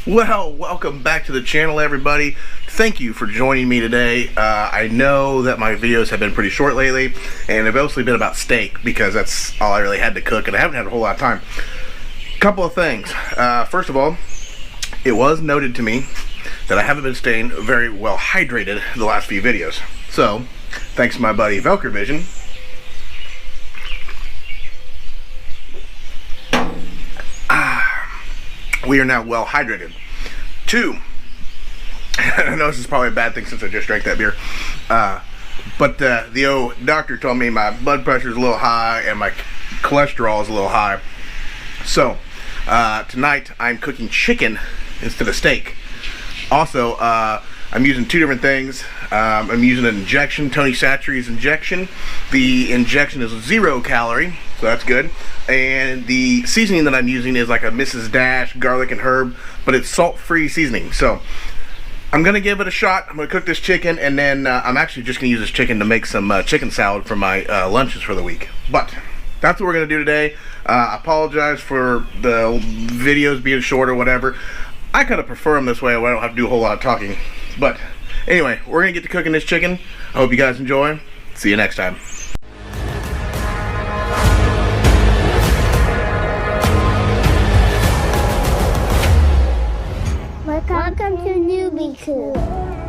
Well, welcome back to the channel, everybody. Thank you for joining me today. I know that my videos have been pretty short lately, and they've mostly been about steak because that's all I really had to cook, and I haven't had a whole lot of time. Couple of things. First of all, it was noted to me that I haven't been staying very well hydrated the last few videos. So, thanks to my buddy Velker Vision, we are now well hydrated. 2, I know this is probably a bad thing since I just drank that beer, but the old doctor told me my blood pressure is a little high and my cholesterol is a little high. So tonight I'm cooking chicken instead of steak. Also, I'm using 2 different things. I'm using an injection, Tony Chachere's injection. The injection is 0 calorie, so that's good. And the seasoning that I'm using is like a Mrs. Dash garlic and herb, but it's salt-free seasoning. So I'm gonna give it a shot. I'm gonna cook this chicken, and then I'm actually just gonna use this chicken to make some chicken salad for my lunches for the week. But that's what we're gonna do today. I apologize for the videos being short or whatever. I kind of prefer them this way where I don't have to do a whole lot of talking. But anyway, we're gonna get to cooking this chicken. I hope you guys enjoy. See you next time. Welcome to Newbie Cool.